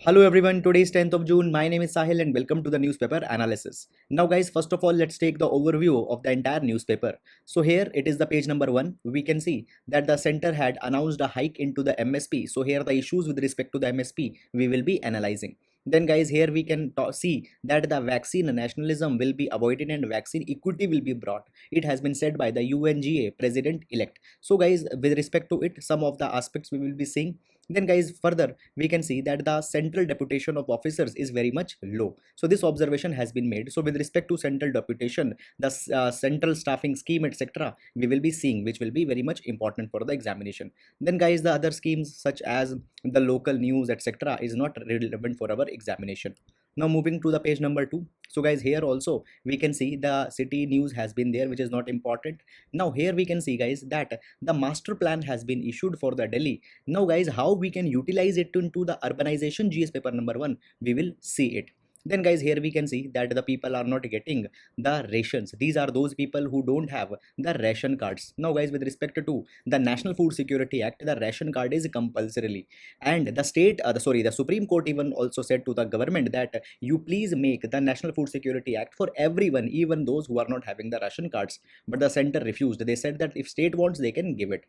Hello everyone, today is 10th of June. My name is Sahil and welcome to the newspaper analysis. Now guys, first of all, let's take the overview of the entire newspaper. So here it is the page number 1. We can see that the center had announced a hike into the MSP. So here the issues with respect to the MSP we will be analyzing. Then guys, here we can see that the vaccine nationalism will be avoided and vaccine equity will be brought. It has been said by the UNGA president elect. So guys, with respect to it, some of the aspects we will be seeing. Then guys, further we can see that the central deputation of officers is very much low. So this observation has been made. So with respect to central deputation, the central staffing scheme, etc., we will be seeing, which will be very much important for the examination. Then guys, the other schemes such as the local news, etc., is not relevant for our examination. Now moving to the page number 2. So guys, here also we can see the city news has been there, which is not important. Now here we can see guys that the master plan has been issued for the Delhi. Now guys, how we can utilize it into the urbanization GS paper number 1, we will see it. Then guys, here we can see that the people are not getting the rations. These are those people who don't have the ration cards. Now guys, with respect to the National Food Security Act, the ration card is compulsorily, and the the Supreme Court even also said to the government that you please make the National Food Security Act for everyone, even those who are not having the ration cards. But the center refused. They said that if state wants, they can give it.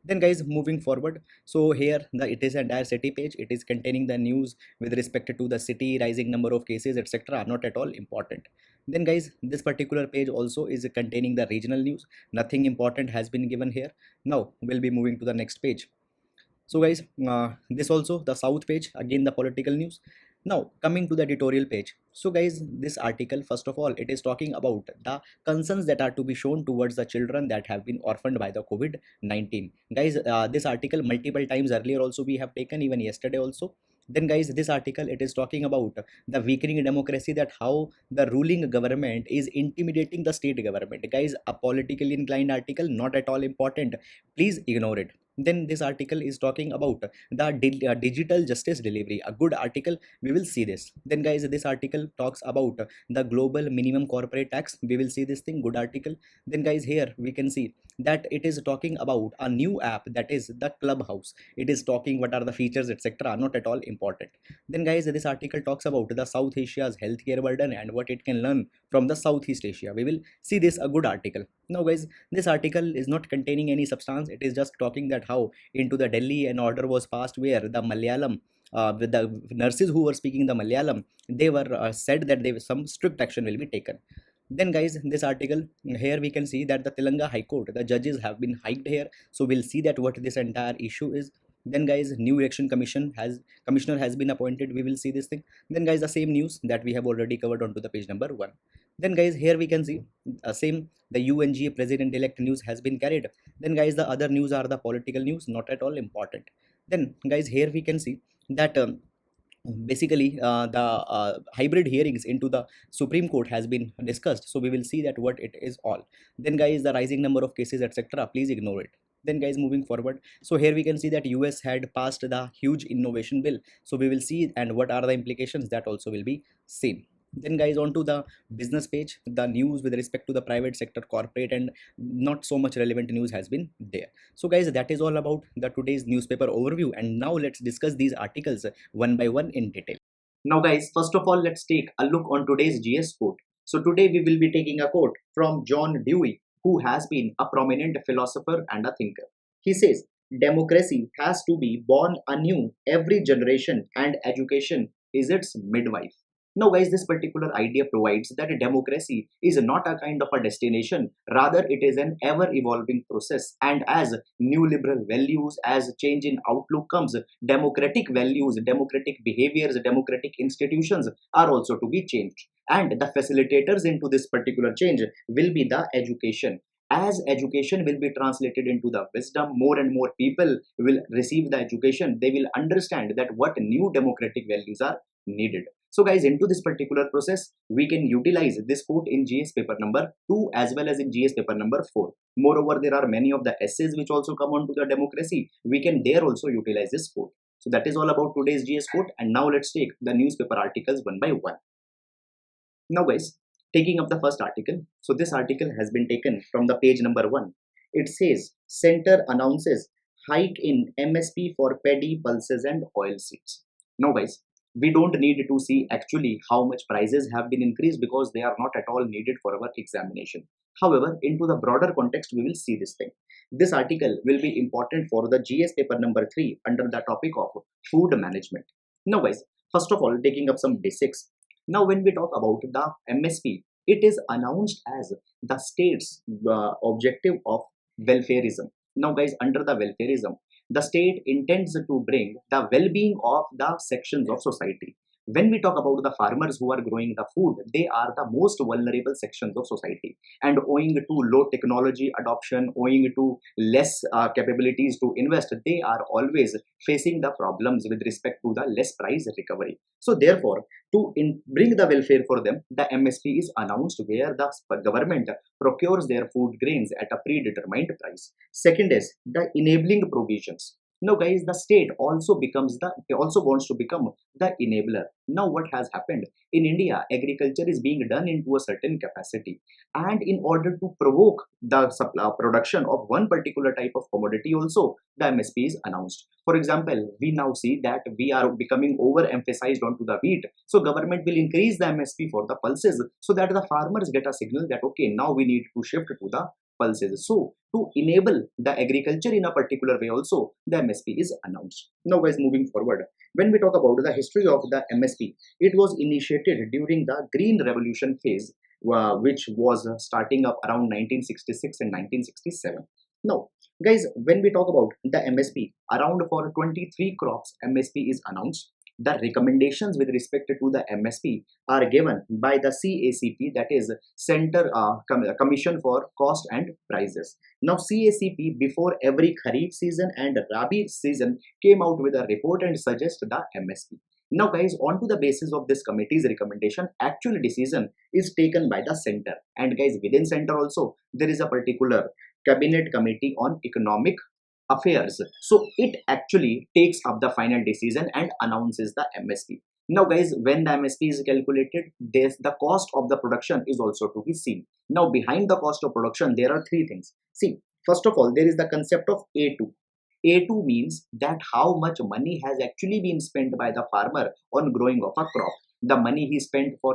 Then guys, moving forward, so here it is entire city page. It is containing the news with respect to the city, rising number of cases, etc., not at all important. Then guys, this particular page also is containing the regional news. Nothing important has been given here. Now we'll be moving to the next page. So guys, this also the south page, again the political news. Now coming to the editorial page. So guys, this article, first of all, it is talking about the concerns that are to be shown towards the children that have been orphaned by the COVID-19. Guys, this article multiple times earlier also we have taken, even yesterday also. Then guys, this article, it is talking about the weakening democracy, that how the ruling government is intimidating the state government. Guys, a politically inclined article, not at all important, please ignore it. Then this article is talking about the digital justice delivery, a good article, we will see this. Then guys, this article talks about the global minimum corporate tax, we will see this thing, good article. Then guys, here we can see that it is talking about a new app, that is the Clubhouse. It is talking what are the features, etc., not at all important. Then guys, this article talks about the South Asia's healthcare burden and what it can learn from the Southeast Asia, we will see this, a good article. Now guys, this article is not containing any substance. It is just talking that how into the Delhi an order was passed where the Malayalam, with the nurses who were speaking the Malayalam, they were said that some strict action will be taken. Then guys, this article, here we can see that the Telangana High Court, the judges have been hiked here. So we'll see that what this entire issue is. Then guys, new election commissioner has been appointed, we will see this thing. Then guys, the same news that we have already covered onto the page number 1. Then guys, here we can see same, the UNGA president elect news has been carried. Then guys, the other news are the political news, not at all important. Then guys, here we can see that basically the hybrid hearings into the Supreme Court has been discussed. So we will see that what it is all. Then guys, the rising number of cases, etc., please ignore it. Then guys, moving forward, so here we can see that US had passed the huge innovation bill. So we will see and what are the implications, that also will be seen. Then guys, on to the business page, the news with respect to the private sector, corporate, and not so much relevant news has been there. So guys, that is all about the today's newspaper overview, and now let's discuss these articles one by one in detail. Now guys, first of all, let's take a look on today's GS quote. So today we will be taking a quote from John Dewey, who has been a prominent philosopher and a thinker. He says, democracy has to be born anew every generation, and education is its midwife. Now guys, this particular idea provides that democracy is not a kind of a destination, rather it is an ever evolving process, and as new liberal values, as change in outlook comes, democratic values, democratic behaviors, democratic institutions are also to be changed, and the facilitators into this particular change will be the education. As education will be translated into the wisdom, more and more people will receive the education, they will understand that what new democratic values are needed. So guys, into this particular process, we can utilize this quote in GS paper number 2 as well as in GS paper number 4. Moreover, there are many of the essays which also come on to the democracy. We can there also utilize this quote. So that is all about today's GS quote, and now let's take the newspaper articles one by one. Now guys, taking up the first article. So this article has been taken from the page number 1. It says, Center announces hike in MSP for paddy, pulses and oil seeds. Now guys, We don't need to see actually how much prices have been increased because they are not at all needed for our examination. However, into the broader context, we will see this thing. This article will be important for the GS paper number 3 under the topic of food management. Now guys, first of all, taking up some basics. Now when we talk about the MSP, it is announced as the state's objective of welfareism. Now guys, under the welfareism, the state intends to bring the well-being of the sections of society. When we talk about the farmers who are growing the food, they are the most vulnerable sections of society, and owing to low technology adoption, owing to less capabilities to invest, they are always facing the problems with respect to the less price recovery. So therefore, to bring the welfare for them, the MSP is announced, where the government procures their food grains at a predetermined price. Second is the enabling provisions. Now guys, the state also wants to become the enabler. Now what has happened in India, agriculture is being done into a certain capacity, and in order to provoke the production of one particular type of commodity also, the MSP is announced. For example, we now see that we are becoming overemphasized onto the wheat, so government will increase the MSP for the pulses, so that the farmers get a signal that okay, now we need to shift to the pulses. So to enable the agriculture in a particular way also, the MSP is announced. Now guys, moving forward, when we talk about the history of the MSP, it was initiated during the Green Revolution phase, which was starting up around 1966 and 1967. Now guys, when we talk about the MSP, around for 23 crops, MSP is announced. The recommendations with respect to the MSP are given by the CACP, that is Center Commission for Cost and Prices. Now CACP before every Kharif season and Rabi season came out with a report and suggest the MSP. Now guys, on to the basis of this committee's recommendation, actual decision is taken by the center, and guys, within center also there is a particular cabinet committee on economic affairs. So it actually takes up the final decision and announces the MSP. Now guys, when the MSP is calculated, there's the cost of the production is also to be seen. Now behind the cost of production, there are three things. See, first of all, there is the concept of A2. A2 means that how much money has actually been spent by the farmer on growing of a crop. The money he spent for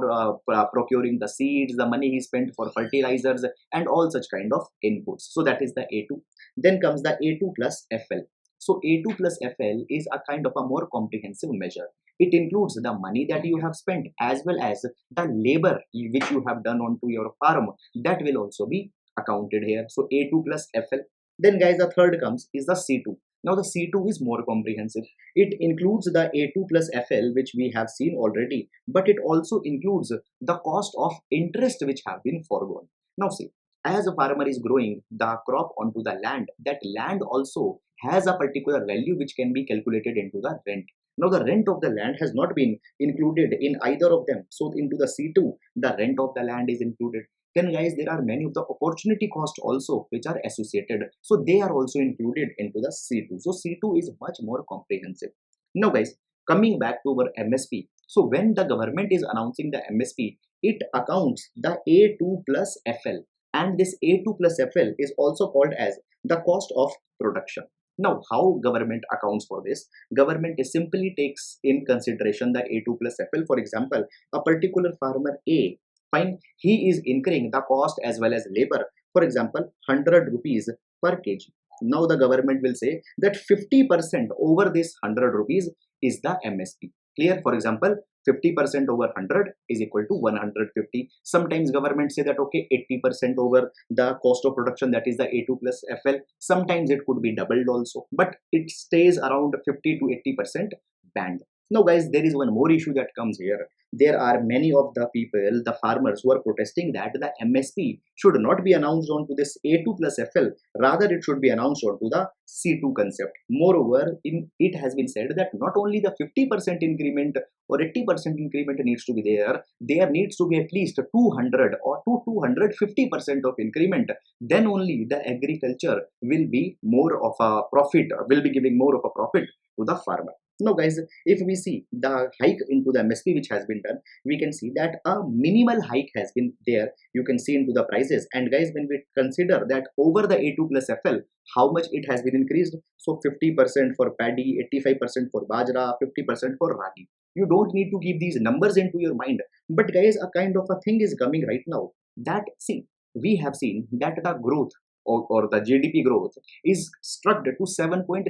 procuring the seeds, the money he spent for fertilizers and all such kind of inputs. So that is the A2. Then comes the A2 plus FL. So A2 plus FL is a kind of a more comprehensive measure. It includes the money that you have spent as well as the labor which you have done onto your farm. That will also be accounted here. So A2 plus FL. Then guys, the third comes is the C2. Now the C2 is more comprehensive. It includes the A2 plus FL, which we have seen already, but it also includes the cost of interest which have been foregone. Now see, as a farmer is growing the crop onto the land, that land also has a particular value which can be calculated into the rent. Now the rent of the land has not been included in either of them. So into the C2, the rent of the land is included. Then guys, there are many of the opportunity cost also which are associated, so they are also included into the C2. So C2 is much more comprehensive. Now guys, coming back to our MSP, so when the government is announcing the MSP, it accounts the A2 plus FL, and this A2 plus FL is also called as the cost of production. Now how government accounts for this? Government simply takes in consideration the A2 plus FL. For example, a particular farmer A, fine, he is incurring the cost as well as labor, for example 100 rupees per kg. Now the government will say that 50% over this 100 rupees is the MSP. Clear? For example, 50% over 100 is equal to 150. Sometimes government say that okay, 80% over the cost of production, that is the A2 plus FL. Sometimes it could be doubled also, but it stays around 50 to 80% band. Now guys, there is one more issue that comes here. There are many of the people, the farmers, who are protesting that the MSP should not be announced onto this A2 plus FL, rather it should be announced onto the C2 concept. Moreover, it has been said that not only the 50% increment or 80% increment needs to be there needs to be at least 200 or 250% of increment. Then only the agriculture will be more of a profit, will be giving more of a profit to the farmer. Now guys, if we see the hike into the MSP which has been done, we can see that a minimal hike has been there. You can see into the prices, and guys, when we consider that over the A2 plus FL, how much it has been increased. So 50% for paddy, 85% for bajra, 50% for ragi. You don't need to keep these numbers into your mind. But guys, a kind of a thing is coming right now that, see, we have seen that the growth or the GDP growth is struck to 7.3%.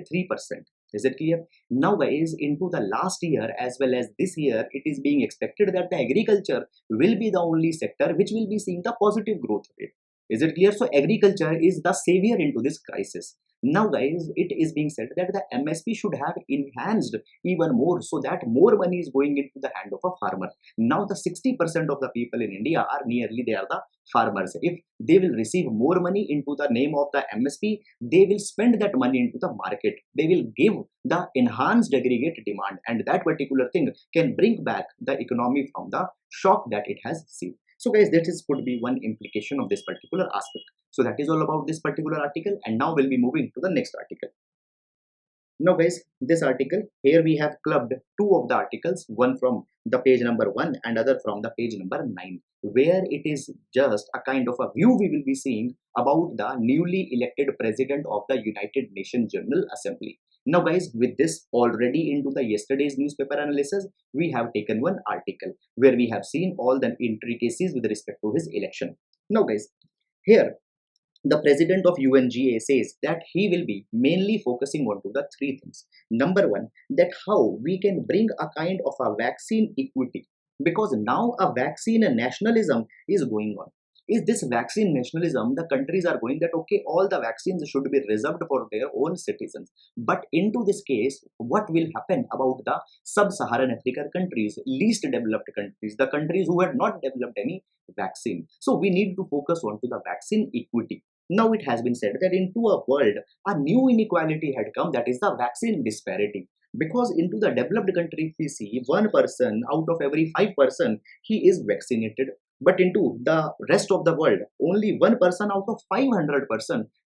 Is it clear? Now guys, into the last year as well as this year, it is being expected that the agriculture will be the only sector which will be seeing the positive growth rate. Is it clear? So agriculture is the savior into this crisis. Now guys, it is being said that the MSP should have enhanced even more, so that more money is going into the hand of a farmer. Now the 60% of the people in India are nearly, they are the farmers. If they will receive more money into the name of the MSP, they will spend that money into the market. They will give the enhanced aggregate demand, and that particular thing can bring back the economy from the shock that it has seen. So guys, that is could be one implication of this particular aspect. So that is all about this particular article, and now we'll be moving to the next article. Now guys, this article, here we have clubbed two of the articles, one from the page number 1 and other from the page number 9, where it is just a kind of a view we will be seeing about the newly elected president of the United Nations General Assembly. Now guys, with this already into the yesterday's newspaper analysis, we have taken one article where we have seen all the intricacies with respect to his election. Now guys, here the president of UNGA says that he will be mainly focusing on to the three things. Number one, that how we can bring a kind of a vaccine equity, because now a vaccine nationalism is going on. Is this vaccine nationalism, the countries are going that okay, all the vaccines should be reserved for their own citizens. But into this case, what will happen about the sub-Saharan African countries, least developed countries, the countries who had not developed any vaccine? So we need to focus on to the vaccine equity. Now it has been said that into a world, a new inequality had come, that is the vaccine disparity. Because into the developed country, if we see one person out of every 5%, he is vaccinated. But into the rest of the world, only one person out of 500%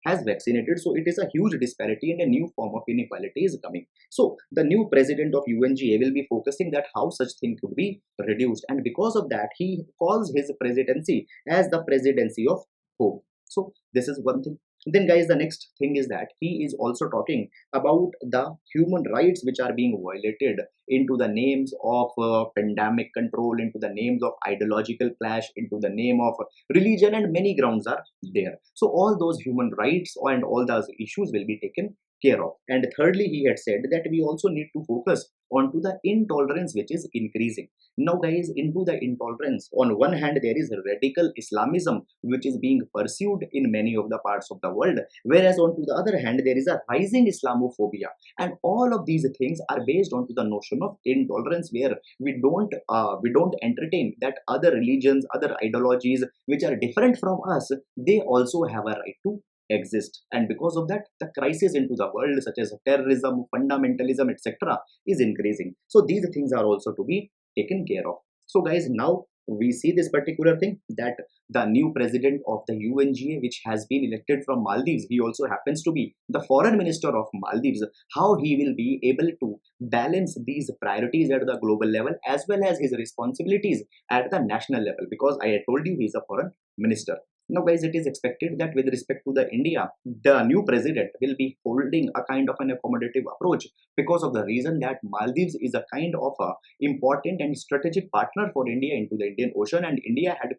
has vaccinated. So it is a huge disparity and a new form of inequality is coming. So the new president of UNGA will be focusing that how such thing could be reduced. And because of that, he calls his presidency as the presidency of hope. So this is one thing. Then guys, the next thing is that he is also talking about the human rights which are being violated into the names of pandemic control, into the names of ideological clash, into the name of religion, and many grounds are there. So all those human rights and all those issues will be taken care of. And thirdly, he had said that we also need to focus onto the intolerance which is increasing. Now guys, into the intolerance, on one hand there is radical Islamism which is being pursued in many of the parts of the world, whereas on to the other hand there is a rising Islamophobia, and all of these things are based on to the notion of intolerance, where we don't entertain that other religions, other ideologies which are different from us, they also have a right to exist. And because of that, the crisis into the world such as terrorism, fundamentalism, etc. is increasing. So these things are also to be taken care of. So guys, now we see this particular thing, that the new president of the UNGA, which has been elected from Maldives, he also happens to be the foreign minister of Maldives, how he will be able to balance these priorities at the global level as well as his responsibilities at the national level, because I had told you he is a foreign minister. Now guys, it is expected that with respect to the India, the new president will be holding a kind of an accommodative approach, because of the reason that Maldives is a kind of a important and strategic partner for India into the Indian Ocean, and India had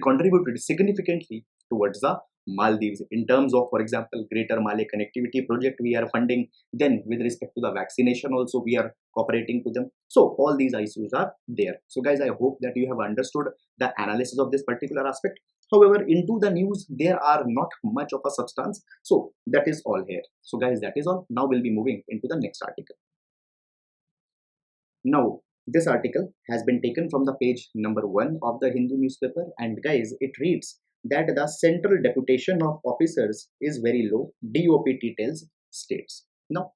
contributed significantly towards the Maldives in terms of, for example, Greater Malay Connectivity Project we are funding. Then with respect to the vaccination also we are cooperating to them. So all these issues are there. So guys, I hope that you have understood the analysis of this particular aspect. However, into the news there are not much of a substance. So that is all here. So guys, that is all. Now we'll be moving into the next article. Now this article has been taken from the page number 1 of the Hindu newspaper, and guys, it reads that the central deputation of officers is very low, DOP details states. Now,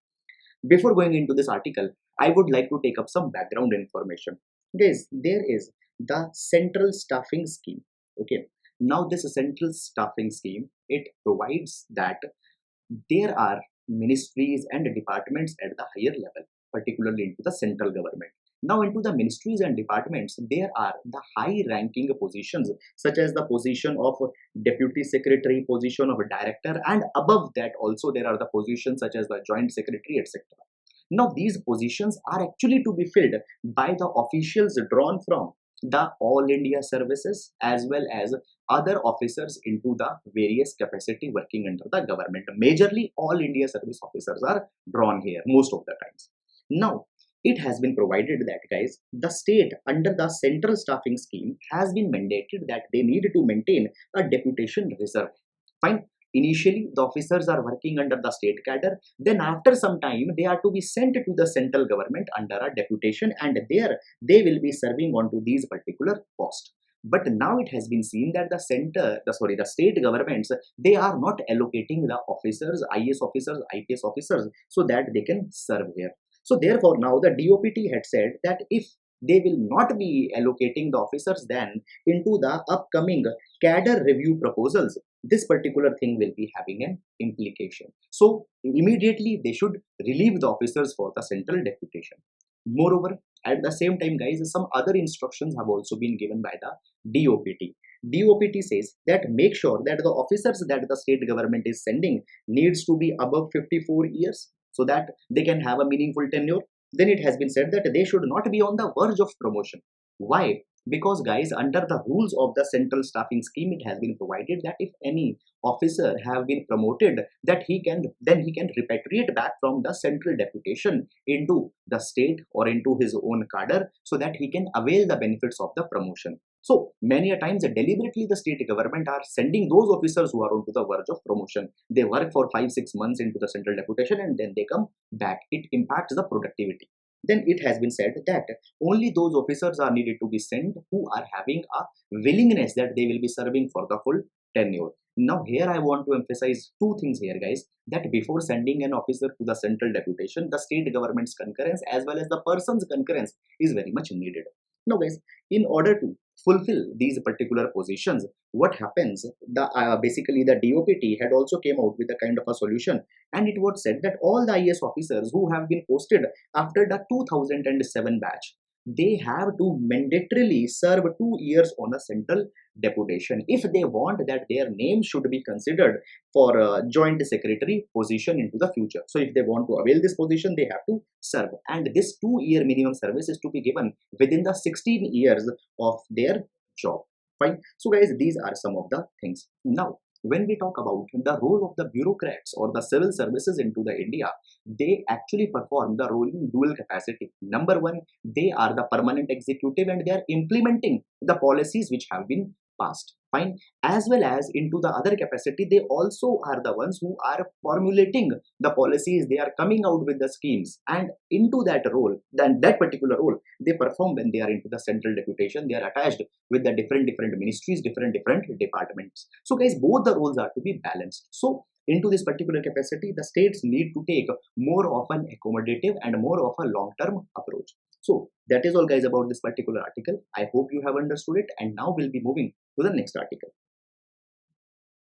before going into this article, I would like to take up some background information. Guys, there is the central staffing scheme. Okay, now this central staffing scheme, it provides that there are ministries and departments at the higher level, particularly into the central government. Now into the ministries and departments, there are the high ranking positions such as the position of deputy secretary, position of a director, and above that also there are the positions such as the joint secretary, etc. Now these positions are actually to be filled by the officials drawn from the All India services as well as other officers into the various capacity working under the government. Majorly All India service officers are drawn here most of the times. Now it has been provided that guys, the state under the central staffing scheme has been mandated that they need to maintain a deputation reserve. Fine. Initially, the officers are working under the state cadre. Then after some time, they are to be sent to the central government under a deputation, and there they will be serving onto these particular posts. But now it has been seen that the state governments, they are not allocating the officers, IS officers, IPS officers, so that they can serve here. So therefore, now the DOPT had said that if they will not be allocating the officers, then into the upcoming cadre review proposals, this particular thing will be having an implication. So immediately they should relieve the officers for the central deputation. Moreover, at the same time guys, some other instructions have also been given by the DOPT. DOPT says that make sure that the officers that the state government is sending needs to be above 54 years so that they can have a meaningful tenure. Then it has been said that they should not be on the verge of promotion. Why? Because guys, under the rules of the central staffing scheme, it has been provided that if any officer have been promoted, that he can repatriate back from the central deputation into the state or into his own cadre so that he can avail the benefits of the promotion. So many a times deliberately the state government are sending those officers who are onto the verge of promotion. They work for 5-6 months into the central deputation and then they come back. It impacts the productivity. Then it has been said that only those officers are needed to be sent who are having a willingness that they will be serving for the full tenure. Now here I want to emphasize two things here guys, that before sending an officer to the central deputation, the state government's concurrence as well as the person's concurrence is very much needed. Now guys, in order to fulfill these particular positions, what happens, basically the DOPT had also came out with a kind of a solution, and it was said that all the IS officers who have been posted after the 2007 batch, they have to mandatorily serve 2 years on a central deputation if they want that their name should be considered for a joint secretary position into the future. So if they want to avail this position, they have to serve, and this 2-year minimum service is to be given within the 16 years of their job. Fine. So guys, these are some of the things. Now when we talk about the role of the bureaucrats or the civil services into the India, they actually perform the role in dual capacity. Number one, they are the permanent executive and they are implementing the policies which have been passed. Fine. As well as into the other capacity, they also are the ones who are formulating the policies. They are coming out with the schemes, and into that role, then that particular role they perform when they are into the central deputation. They are attached with the different ministries, different departments. So guys, both the roles are to be balanced. So into this particular capacity, the states need to take more of an accommodative and more of a long-term approach. So that is all guys about this particular article. I hope you have understood it, and now we'll be moving to the next article.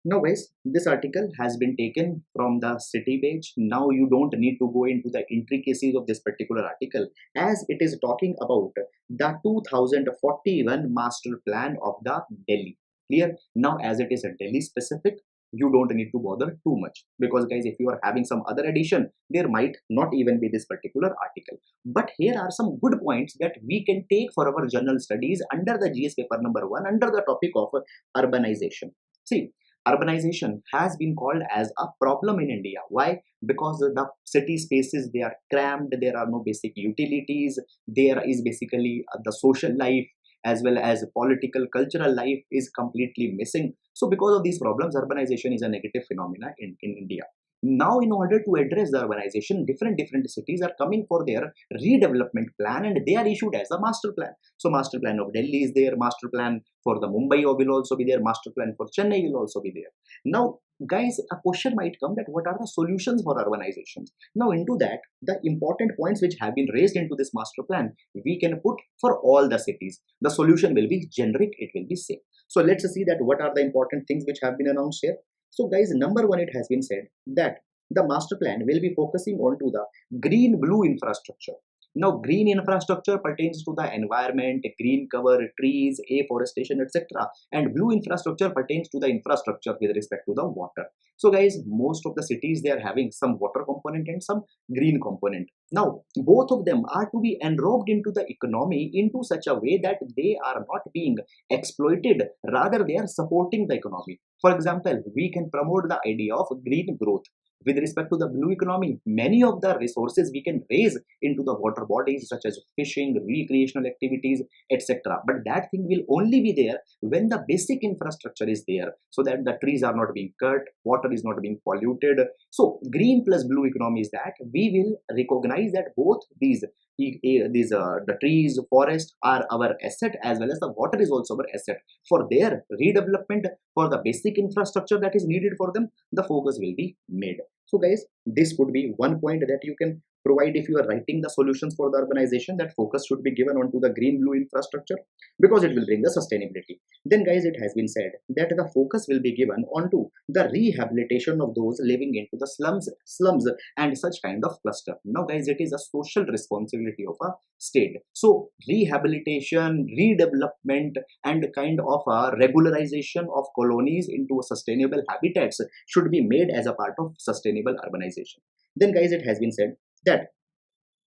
Now guys, this article has been taken from the city page. Now you don't need to go into the intricacies of this particular article, as it is talking about the 2041 master plan of the Delhi. Clear? Now as it is a Delhi specific, you don't need to bother too much, because guys, if you are having some other addition, there might not even be this particular article. But here are some good points that we can take for our journal studies under the GS paper number 1 under the topic of urbanization. See, urbanization has been called as a problem in India. Why? Because the city spaces, they are cramped, there are no basic utilities, there is basically the social life as well as political cultural life is completely missing. So because of these problems, urbanization is a negative phenomena in India. Now in order to address the urbanization, different cities are coming for their redevelopment plan, and they are issued as a master plan. So master plan of Delhi is there, master plan for the Mumbai will also be there, master plan for Chennai will also be there. Now guys, a question might come that what are the solutions for urbanizations? Now into that, the important points which have been raised into this master plan, we can put for all the cities. The solution will be generic, it will be same. So let's see that what are the important things which have been announced here. So guys, number one, it has been said that the master plan will be focusing on to the green blue infrastructure. Now, green infrastructure pertains to the environment, green cover, trees, afforestation, etc. And blue infrastructure pertains to the infrastructure with respect to the water. So guys, most of the cities, they are having some water component and some green component. Now, both of them are to be enrobed into the economy into such a way that they are not being exploited, rather they are supporting the economy. For example, we can promote the idea of green growth. With respect to the blue economy, many of the resources we can raise into the water bodies such as fishing, recreational activities, etc. But that thing will only be there when the basic infrastructure is there, so that the trees are not being cut, water is not being polluted. So green plus blue economy is that we will recognize that both the trees, forest are our asset, as well as the water is also our asset. For their redevelopment, for the basic infrastructure that is needed for them, the focus will be made. So guys, this would be one point that you can provide if you are writing the solutions for the urbanization, that focus should be given onto the green blue infrastructure, because it will bring the sustainability. Then guys, it has been said that the focus will be given onto the rehabilitation of those living into the slums and such kind of cluster. Now guys, it is a social responsibility of a state. So rehabilitation, redevelopment, and kind of a regularization of colonies into sustainable habitats should be made as a part of sustainable urbanization. Then guys, it has been said that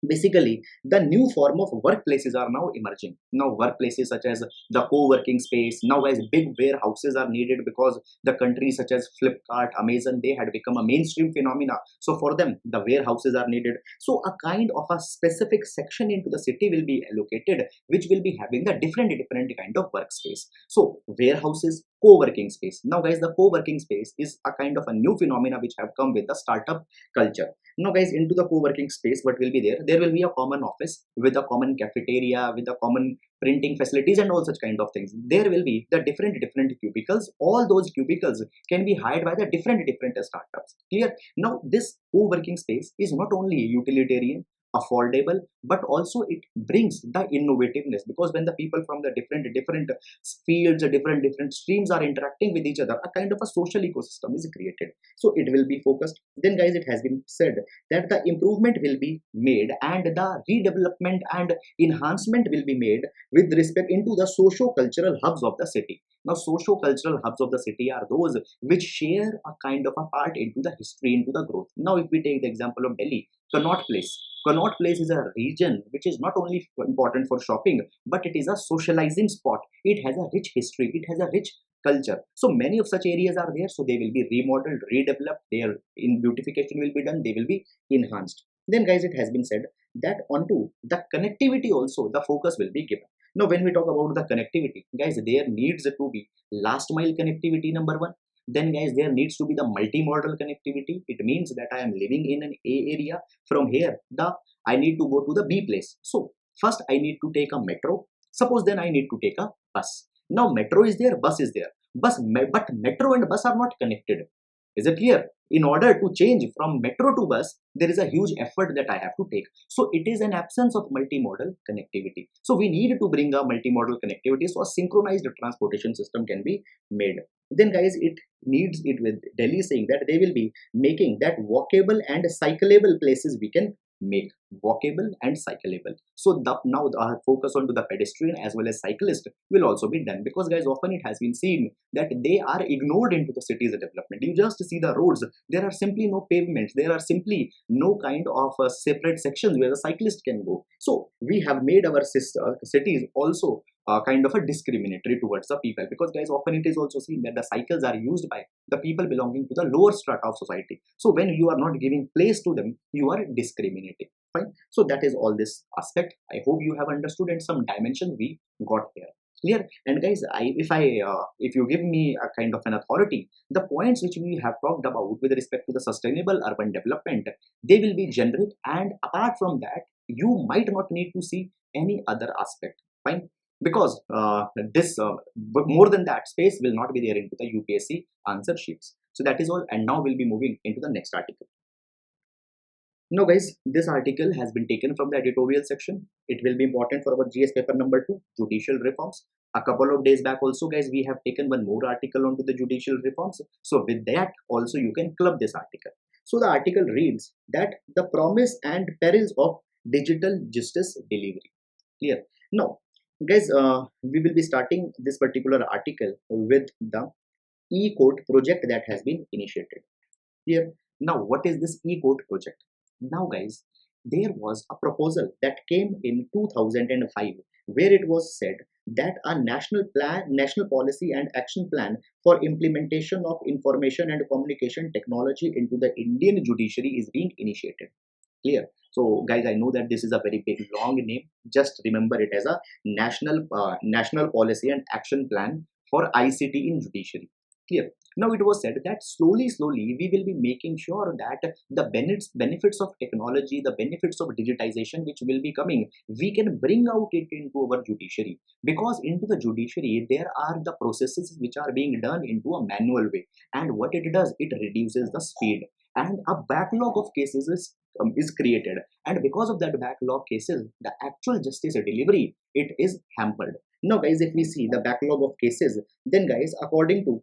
basically the new form of workplaces are now emerging. Now workplaces such as the co-working space, now guys, big warehouses are needed, because the countries such as Flipkart, Amazon, they had become a mainstream phenomena. So for them, the warehouses are needed. So a kind of a specific section into the city will be allocated, which will be having the different kind of workspace. So warehouses, co-working space. Now guys, the co-working space is a kind of a new phenomena which have come with the startup culture. Now guys, into the co-working space, what will be there? There will be a common office with a common cafeteria, with a common printing facilities and all such kind of things. There will be the different cubicles. All those cubicles can be hired by the different startups. Clear? Now this co-working space is not only utilitarian, affordable, but also it brings the innovativeness, because when the people from the different fields, different streams are interacting with each other, a kind of a social ecosystem is created. So it will be focused. Then guys, it has been said that the improvement will be made and the redevelopment and enhancement will be made with respect into the socio-cultural hubs of the city. Now socio-cultural hubs of the city are those which share a kind of a part into the history, into the growth. Now if we take the example of Delhi, Connaught Place. Connaught Place is a region which is not only important for shopping, but it is a socializing spot. It has a rich history, it has a rich culture. So many of such areas are there, so they will be remodeled, redeveloped, their in beautification will be done, they will be enhanced. Then guys, it has been said that onto the connectivity also the focus will be given. Now when we talk about the connectivity, guys, there needs to be last mile connectivity, number one. Then guys, there needs to be the multimodal connectivity. It means that I am living in an A area. From here I need to go to the B place. So first I need to take a metro. Suppose then I need to take a bus. Now metro is there, bus is there. But metro and bus are not connected. Is it clear? In order to change from metro to bus, there is a huge effort that I have to take. So it is an absence of multimodal connectivity. So we need to bring a multimodal connectivity, so a synchronized transportation system can be made. Then guys, it needs it with Delhi saying that they will be making that walkable and cyclable places we can make. Walkable and cyclable. So now the focus on to the pedestrian as well as cyclist will also be done, because guys, often it has been seen that they are ignored into the city's development. You just see the roads, there are simply no pavements, there are simply no kind of separate sections where the cyclist can go. So we have made our cities also kind of a discriminatory towards the people, because guys, often it is also seen that the cycles are used by the people belonging to the lower strata of society. So when you are not giving place to them, you are discriminating. Fine. So that is all this aspect. I hope you have understood, and some dimension we got here. Clear? And guys, if you give me a kind of an authority, the points which we have talked about with respect to the sustainable urban development, they will be generic, and apart from that, you might not need to see any other aspect. Fine. Because but more than that, space will not be there into the UPSC answer sheets. So that is all, and now we'll be moving into the next article. Now guys, this article has been taken from the editorial section. It will be important for our GS paper number 2, judicial reforms. A couple of days back also guys, we have taken one more article onto the judicial reforms. So with that also you can club this article. So the article reads that the promise and perils of digital justice delivery. Clear? Now, guys, we will be starting this particular article with the e-court project that has been initiated. Here, now what is this e-court project? Now, guys, there was a proposal that came in 2005 where it was said that a national policy and action plan for implementation of information and communication technology into the Indian judiciary is being initiated. Clear? So, guys, I know that this is a very big long name. Just remember it as a national policy and action plan for ICT in judiciary. Clear? Now it was said that slowly we will be making sure that the benefits of technology, the benefits of digitization which will be coming, we can bring out it into our judiciary, because into the judiciary there are the processes which are being done into a manual way, and what it does, it reduces the speed, and a backlog of cases is created, and because of that backlog cases, the actual justice delivery, it is hampered. Now, guys, if we see the backlog of cases, then, guys, according to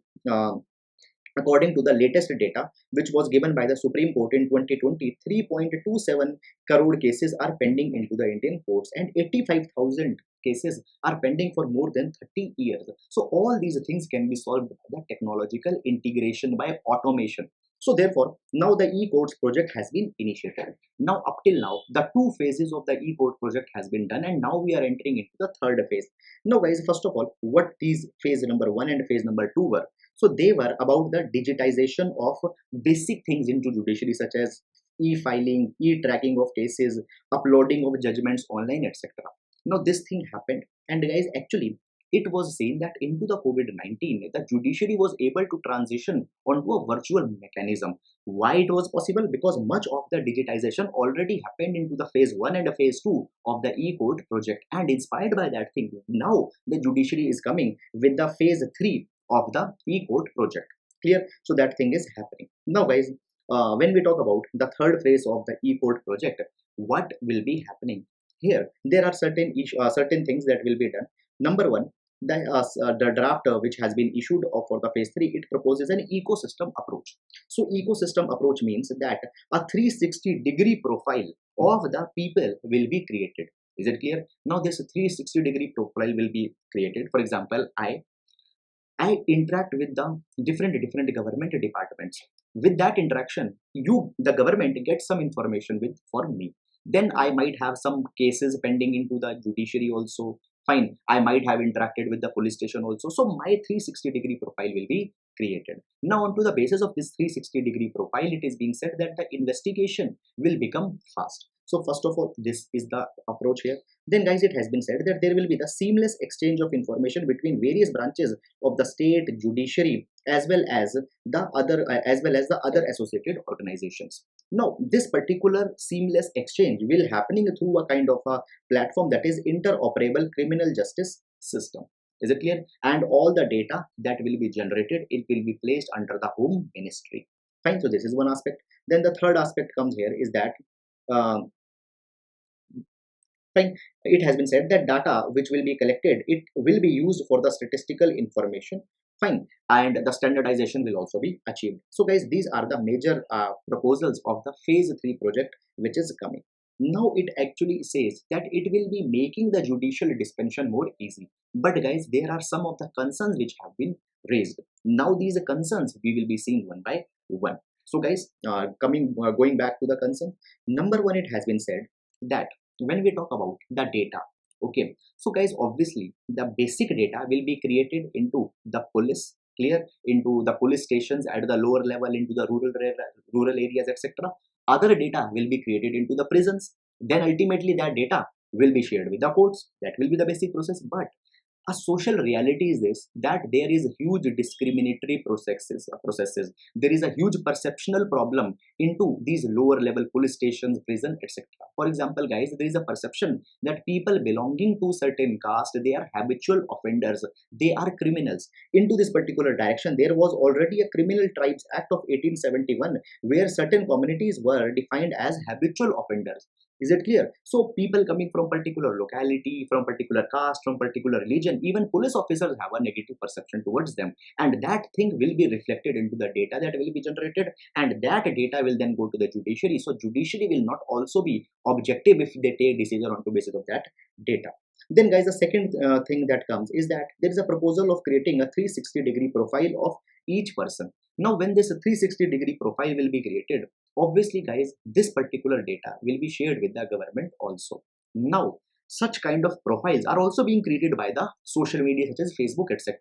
the latest data which was given by the Supreme Court in 2020, 3.27 crore cases are pending into the Indian courts, and 85,000 cases are pending for more than 30 years. So all these things can be solved by the technological integration, by automation. So therefore, now the e-courts project has been initiated. Now, up till now, the two phases of the e-court project has been done, and now we are entering into the third phase. Now, guys, first of all, what these phase number 1 and phase number 2 were? So they were about the digitization of basic things into judiciary, such as e-filing, e-tracking of cases, uploading of judgments online, etc. Now this thing happened, and guys, actually it was seen that into the COVID-19, the judiciary was able to transition onto a virtual mechanism. Why it was possible? Because much of the digitization already happened into the phase 1 and phase 2 of the e-court project, and inspired by that thing, now the judiciary is coming with the phase 3 of the e-court project. Clear? So that thing is happening. Now, guys, when we talk about the third phase of the e-court project, what will be happening here? There are certain things that will be done. Number one, the draft which has been issued for the phase 3, it proposes an ecosystem approach. So ecosystem approach means that a 360-degree profile of the people will be created. Is it clear? Now this 360-degree profile will be created. For example, I interact with the different government departments. With that interaction, the government, gets some information for me. Then I might have some cases pending into the judiciary also. Fine, I might have interacted with the police station also. So my 360-degree profile will be created. Now, on to the basis of this 360-degree profile, it is being said that the investigation will become fast. So first of all, this is the approach here. Then, guys, it has been said that there will be the seamless exchange of information between various branches of the state judiciary as well as the other associated organizations. Now, this particular seamless exchange will happening through a kind of a platform that is interoperable criminal justice system. Is it clear? And all the data that will be generated, it will be placed under the Home Ministry. Fine. So this is one aspect. Then the third aspect comes here is that fine, it has been said that data which will be collected, it will be used for the statistical information. Fine, and the standardization will also be achieved. So, guys, these are the major proposals of the phase 3 project which is coming. Now it actually says that it will be making the judicial dispensation more easy. But, guys, there are some of the concerns which have been raised. Now these concerns we will be seeing one by one. So, guys, going back to the concern, number one, it has been said that when we talk about the data, okay, so guys, obviously the basic data will be created into the police, clear, into the police stations at the lower level, into the rural areas, etc. Other data will be created into the prisons. Then ultimately that data will be shared with the courts. That will be the basic process. But a social reality is this, that there is huge discriminatory processes. There is a huge perceptional problem into these lower level police stations, prison, etc. For example, guys, there is a perception that people belonging to certain caste, they are habitual offenders, they are criminals. Into this particular direction, there was already a Criminal Tribes Act of 1871 where certain communities were defined as habitual offenders. Is it clear? So people coming from particular locality, from particular caste, from particular religion, decision, even police officers have a negative perception towards them, and that thing will be reflected into the data that will be generated, and that data will then go to the judiciary. So judiciary will not also be objective if they take decision on the basis of that data. Then guys, the second thing that comes is that there is a proposal of creating a 360-degree profile of each person. Now when this 360-degree profile will be created, obviously guys, this particular data will be shared with the government also. Now such kind of profiles are also being created by the social media such as Facebook, etc.,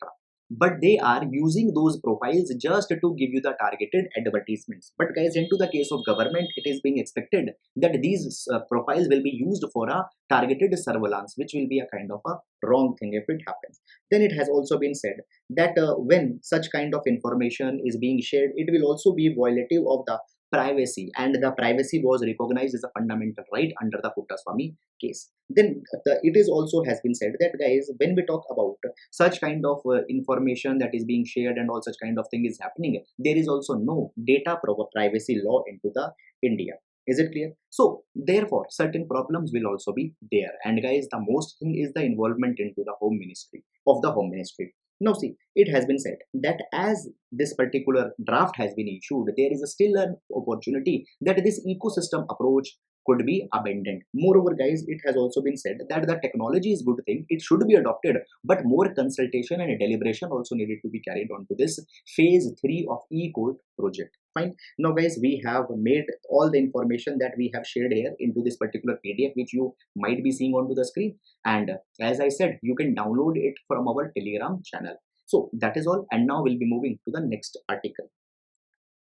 but they are using those profiles just to give you the targeted advertisements. But guys, into the case of government, it is being expected that these profiles will be used for a targeted surveillance, which will be a kind of a wrong thing if it happens. Then it has also been said that when such kind of information is being shared, it will also be violative of the privacy, and the privacy was recognized as a fundamental right under the Puttaswamy case. Then it is also has been said that guys, when we talk about such kind of information that is being shared and all such kind of thing is happening, there is also no data privacy law into the India. Is it clear? So therefore certain problems will also be there, and guys, the most thing is the involvement into the home ministry. Now see, it has been said that as this particular draft has been issued, there is still an opportunity that this ecosystem approach could be abandoned. Moreover guys, it has also been said that the technology is good thing, it should be adopted, but more consultation and deliberation also needed to be carried on to this phase 3 of e-court project. Fine. Now guys, we have made all the information that we have shared here into this particular PDF, which you might be seeing onto the screen, and as I said, you can download it from our Telegram channel. So that is all, and now we'll be moving to the next article.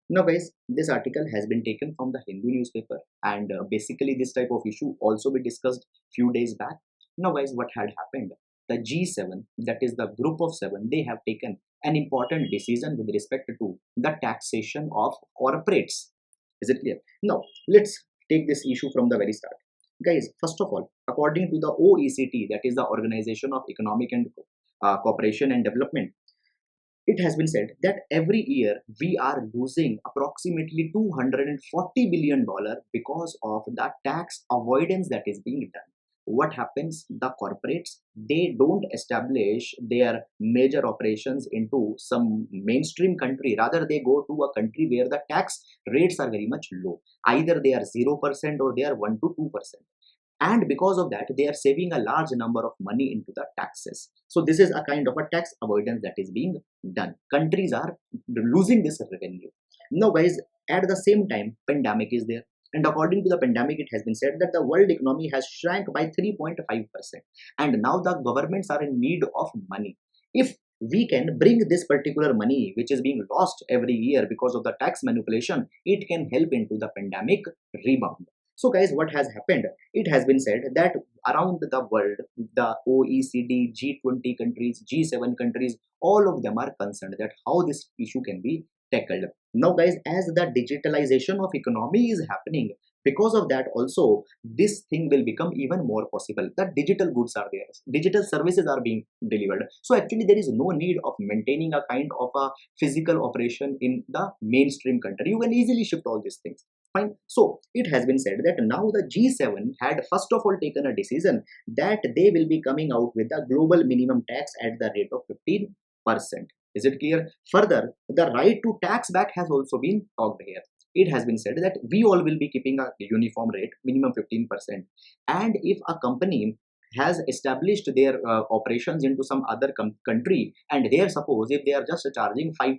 Now guys, this article has been taken from the Hindu newspaper, and basically this type of issue also we discussed few days back. Now guys, what had happened? The G7, that is the group of 7, they have taken an important decision with respect to the taxation of corporates. Is it clear? Now let's take this issue from the very start. Guys, first of all, according to the OECD, that is the Organization of Economic and Cooperation and Development, it has been said that every year we are losing approximately $240 billion because of the tax avoidance that is being done. What happens? The corporates, they don't establish their major operations into some mainstream country. Rather, they go to a country where the tax rates are very much low. Either they are 0% or they are 1 to 2%. And because of that, they are saving a large number of money into the taxes. So this is a kind of a tax avoidance that is being done. Countries are losing this revenue. Now guys, at the same time, pandemic is there. And according to the pandemic, it has been said that the world economy has shrank by 3.5%. And now the governments are in need of money. If we can bring this particular money, which is being lost every year because of the tax manipulation, it can help into the pandemic rebound. So guys, what has happened? It has been said that around the world, the OECD, G20 countries, G7 countries, all of them are concerned that how this issue can be tackled. Now guys, as the digitalization of economy is happening, because of that also, this thing will become even more possible. The digital goods are there, digital services are being delivered. So actually there is no need of maintaining a kind of a physical operation in the mainstream country. You can easily shift all these things. Fine. So it has been said that now the G7 had first of all taken a decision that they will be coming out with a global minimum tax at the rate of 15%. Is it clear? Further, the right to tax back has also been talked here. It has been said that we all will be keeping a uniform rate, minimum 15%. And if a company has established their operations into some other country, and there suppose if they are just charging 5%,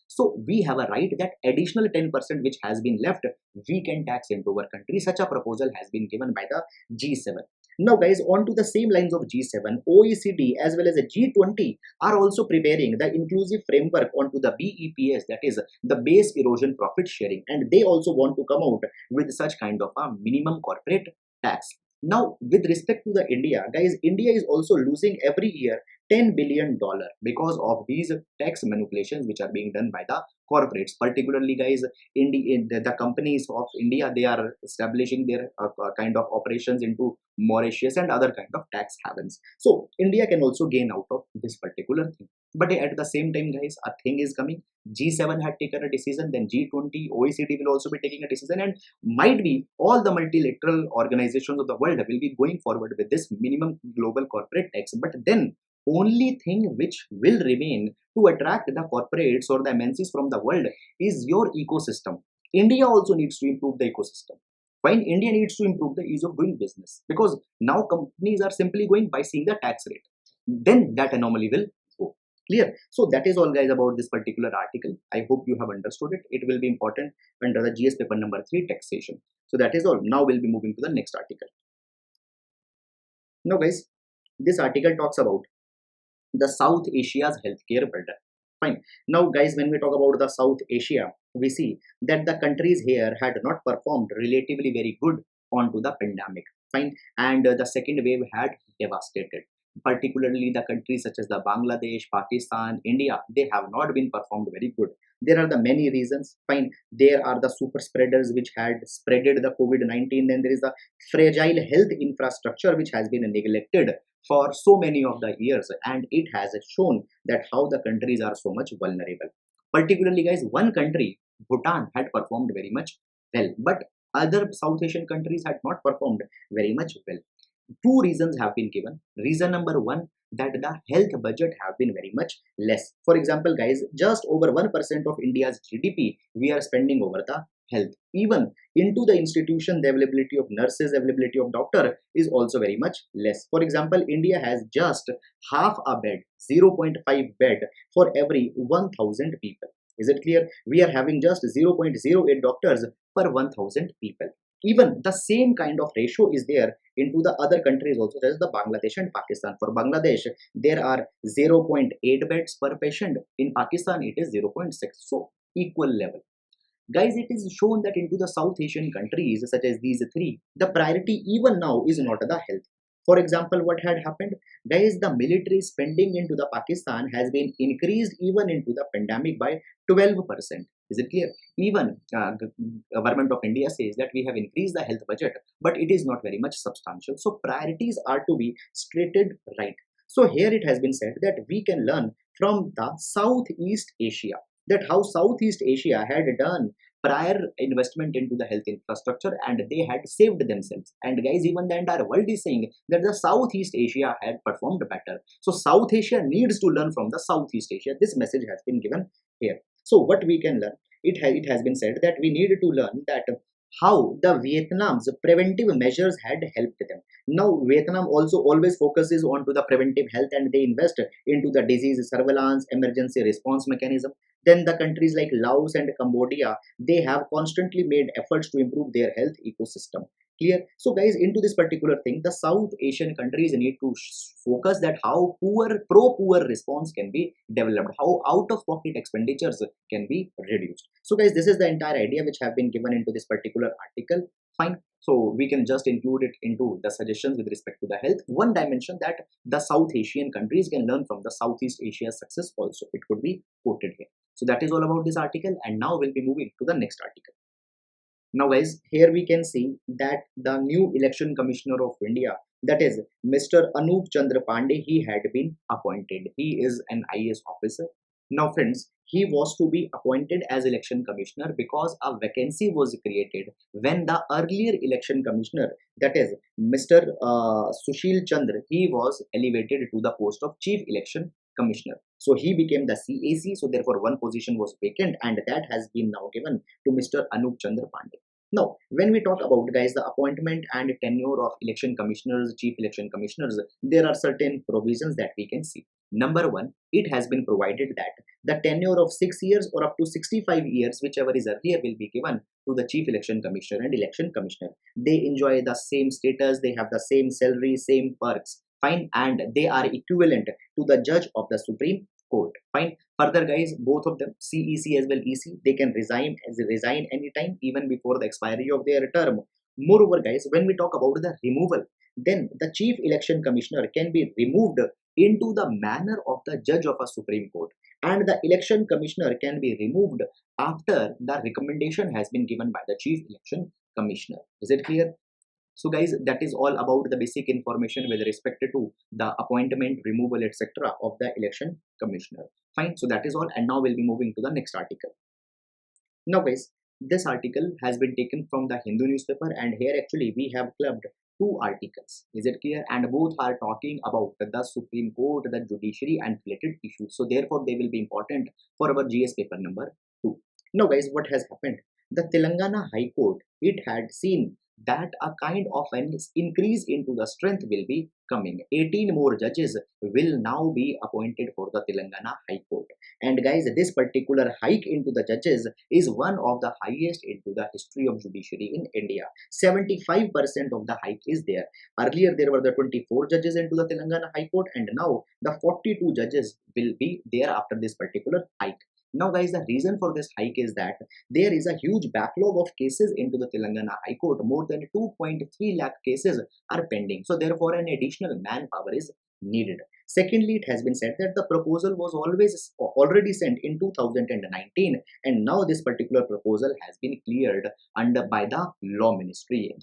so we have a right that additional 10% which has been left, we can tax into our country. Such a proposal has been given by the G7. Now guys, on to the same lines of G7, OECD as well as the G20 are also preparing the inclusive framework onto the BEPS, that is the base erosion profit sharing, and they also want to come out with such kind of a minimum corporate tax. Now with respect to the India, guys, India is also losing every year $10 billion because of these tax manipulations which are being done by the corporates. Particularly guys, the companies of India, they are establishing their kind of operations into Mauritius and other kind of tax havens. So India can also gain out of this particular thing. But at the same time guys, a thing is coming. G7 had taken a decision, then G20, OECD will also be taking a decision, and might be all the multilateral organizations of the world will be going forward with this minimum global corporate tax. But then only thing which will remain to attract the corporates or the MNCs from the world is your ecosystem. India also needs to improve the ecosystem. Fine, India needs to improve the ease of doing business, because now companies are simply going by seeing the tax rate. Then that anomaly will go. Clear? So that is all, guys, about this particular article. I hope you have understood it. It will be important under the GS paper number 3, taxation. So that is all. Now we'll be moving to the next article. Now, guys, this article talks about the South Asia's healthcare burden. Fine. Now, guys, when we talk about the South Asia, we see that the countries here had not performed relatively very good onto the pandemic. Fine. And the second wave had devastated. Particularly the countries such as the Bangladesh, Pakistan, India, they have not been performed very good. There are the many reasons. Fine. There are the super spreaders which had spreaded the COVID-19. Then there is the fragile health infrastructure which has been neglected for so many of the years, and it has shown that how the countries are so much vulnerable. Particularly, guys, one country, Bhutan, had performed very much well, but other South Asian countries had not performed very much well. Two reasons have been given. Reason number one, that the health budget have been very much less. For example, guys, just over 1% of India's GDP we are spending over the health. Even into the institution, the availability of nurses, availability of doctor is also very much less. For example, India has just half a bed, 0.5 bed for every 1000 people. Is it clear? We are having just 0.08 doctors per 1000 people. Even the same kind of ratio is there into the other countries also, that is the Bangladesh and Pakistan. For Bangladesh, there are 0.8 beds per patient. In Pakistan, it is 0.6. So, equal level. Guys, it is shown that into the South Asian countries such as these three, the priority even now is not the health. For example, what had happened? Guys, the military spending into the Pakistan has been increased even into the pandemic by 12%. Is it clear? Even government of India says that we have increased the health budget, but it is not very much substantial. So priorities are to be stated right. So here it has been said that we can learn from the Southeast Asia, that how Southeast Asia had done prior investment into the health infrastructure and they had saved themselves. And guys, even the entire world is saying that the Southeast Asia had performed better. So South Asia needs to learn from the Southeast Asia. This message has been given here. So what we can learn? It has been said that we need to learn that how the Vietnam's preventive measures had helped them. Now Vietnam also always focuses on to the preventive health and they invest into the disease surveillance, emergency response mechanism. Then the countries like Laos and Cambodia, they have constantly made efforts to improve their health ecosystem. Clear? So guys, into this particular thing, the South Asian countries need to focus that how pro-poor response can be developed, how out-of-pocket expenditures can be reduced. So guys, this is the entire idea which have been given into this particular article. Fine. So we can just include it into the suggestions with respect to the health. One dimension that the South Asian countries can learn from the Southeast Asia's success also, it could be quoted here. So that is all about this article, and now we'll be moving to the next article. Now guys, here we can see that the new election commissioner of India, that is Mr. Anup Chandra Pandey, he had been appointed. He is an IAS officer. Now friends, he was to be appointed as election commissioner because a vacancy was created when the earlier election commissioner, that is Mr. Sushil Chandra, he was elevated to the post of chief election commissioner. So he became the CAC, so therefore one position was vacant and that has been now given to Mr. Anup Chandra Pandey. Now, when we talk about, guys, the appointment and tenure of election commissioners, chief election commissioners, there are certain provisions that we can see. Number one, it has been provided that the tenure of 6 years or up to 65 years, whichever is earlier, will be given to the chief election commissioner and election commissioner. They enjoy the same status, they have the same salary, same perks, fine, and they are equivalent to the judge of the Supreme Court. Fine. Further, guys, both of them, CEC as well EC, they can resign anytime, even before the expiry of their term. Moreover, guys, when we talk about the removal, then the chief election commissioner can be removed into the manner of the judge of a Supreme Court, and the election commissioner can be removed after the recommendation has been given by the chief election commissioner. Is it clear? So guys, that is all about the basic information with respect to the appointment, removal, etc. of the election commissioner. Fine. So that is all, and now we'll be moving to the next article. Now guys, this article has been taken from the Hindu newspaper, and here actually we have clubbed two articles. Is it clear? And both are talking about the Supreme Court, the judiciary, and related issues. So therefore, they will be important for our GS paper number 2. Now, guys, what has happened? The Telangana High Court, it had seen that a kind of an increase into the strength will be coming. 18 more judges will now be appointed for the Telangana High Court. And guys, this particular hike into the judges is one of the highest into the history of judiciary in India. 75% of the hike is there. Earlier, there were the 24 judges into the Telangana High Court, and now the 42 judges will be there after this particular hike. Now, guys, the reason for this hike is that there is a huge backlog of cases into the Telangana High Court. More than 2.3 lakh cases are pending. So, therefore, an additional manpower is needed. Secondly, it has been said that the proposal was already sent in 2019, and now this particular proposal has been cleared by the Law Ministry.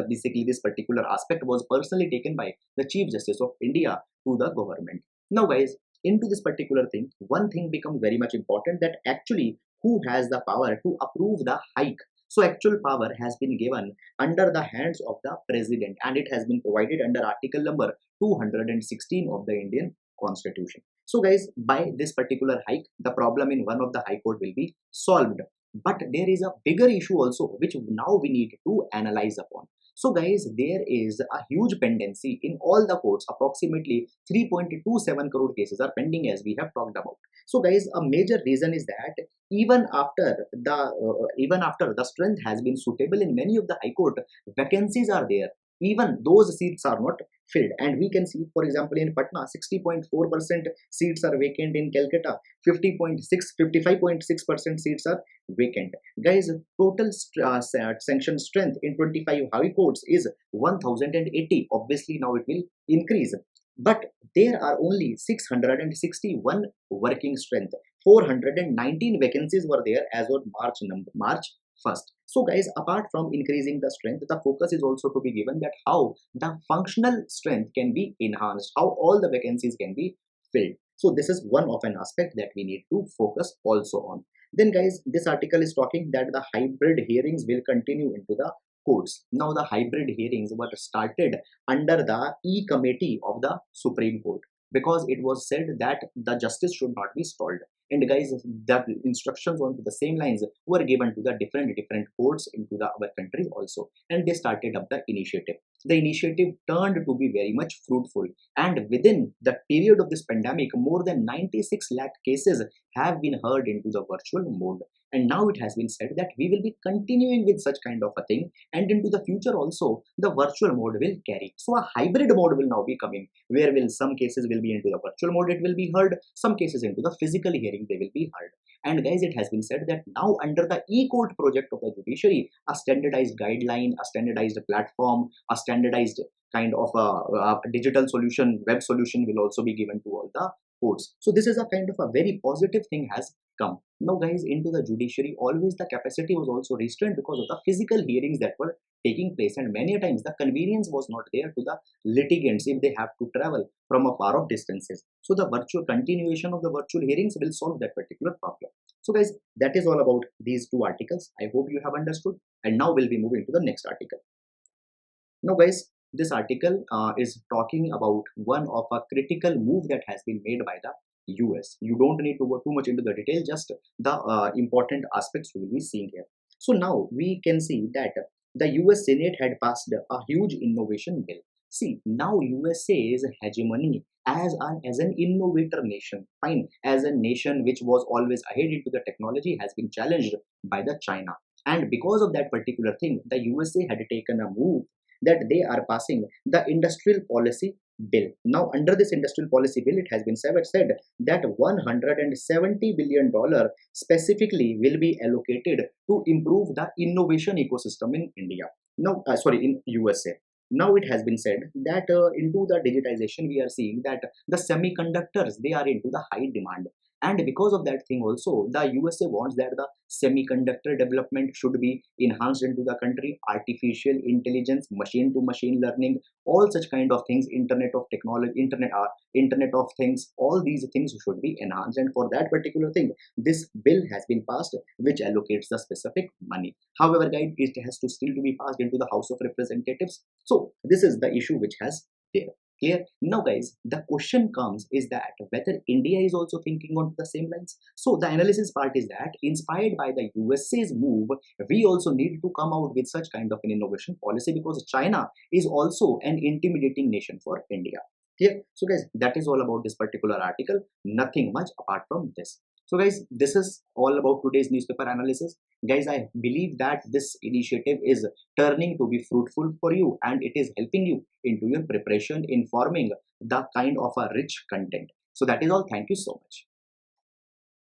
Basically, this particular aspect was personally taken by the Chief Justice of India to the government. Now, guys, into this particular thing, one thing becomes very much important, that actually who has the power to approve the hike. So actual power has been given under the hands of the president, and it has been provided under article number 216 of the Indian Constitution. So guys, by this particular hike, the problem in one of the high court will be solved. But there is a bigger issue also, which now we need to analyze upon. So guys, there is a huge pendency in all the courts. Approximately 3.27 crore cases are pending, as we have talked about. So guys, a major reason is that even after the strength has been suitable in many of the high court, vacancies are there. Even those seats are not filled, and we can see, for example, in Patna, 60.4% seats are vacant. In Calcutta, 55.6% seats are vacant. Guys, total sanctioned strength in 25 high courts is 1080. Obviously, now it will increase, but there are only 661 working strength. 419 vacancies were there as of March 1st. So guys, apart from increasing the strength, the focus is also to be given that how the functional strength can be enhanced, how all the vacancies can be filled. So this is one of an aspect that we need to focus also on. Then guys, this article is talking that the hybrid hearings will continue into the courts. Now the hybrid hearings were started under the E-Committee of the Supreme Court, because it was said that the justice should not be stalled. And guys, the instructions on the same lines were given to the different courts into our country also, and they started up the initiative. The initiative turned to be very much fruitful, and within the period of this pandemic, more than 96 lakh cases have been heard into the virtual mode. And now it has been said that we will be continuing with such kind of a thing, and into the future also the virtual mode will carry. So a hybrid mode will now be coming, where will some cases will be into the virtual mode, it will be heard, some cases into the physical hearing they will be heard. And guys, it has been said that now under the e-court project of the judiciary, a standardized guideline, a standardized platform, a standardized kind of a digital solution, web solution will also be given to all the courts. So this is a kind of a very positive thing has come. Now guys, into the judiciary, always the capacity was also restrained because of the physical hearings that were taking place, and many times the convenience was not there to the litigants if they have to travel from a far off distances. So the virtual continuation of the virtual hearings will solve that particular problem. So guys, that is all about these two articles. I hope you have understood, and now we'll be moving to the next article. Now guys, this article is talking about one of a critical move that has been made by the US. You don't need to go too much into the detail, just the important aspects we will be seeing here. So now we can see that the US Senate had passed a huge innovation bill. See, now USA's hegemony as an innovator nation, fine, as a nation which was always ahead into the technology, has been challenged by the China. And because of that particular thing, the USA had taken a move that they are passing the industrial policy bill. Now under this industrial policy bill, it has been said that $170 billion specifically will be allocated to improve the innovation ecosystem in India. Now, in USA. Now it has been said that into the digitization, we are seeing that the semiconductors, they are into the high demand. And because of that thing also, the USA wants that the semiconductor development should be enhanced into the country, artificial intelligence, machine to machine learning, all such kind of things, internet of technology, internet of things, all these things should be enhanced. And for that particular thing, this bill has been passed which allocates the specific money. However, guys, it has to still to be passed into the House of Representatives. So this is the issue which has there. Clear? Now, guys, the question comes is that whether India is also thinking on the same lines. So the analysis part is that inspired by the USA's move, we also need to come out with such kind of an innovation policy, because China is also an intimidating nation for India. Clear? So, guys, that is all about this particular article. Nothing much apart from this. So, guys, this is all about today's newspaper analysis. Guys, I believe that this initiative is turning to be fruitful for you, and it is helping you into your preparation in forming the kind of a rich content. So that is all. Thank you so much.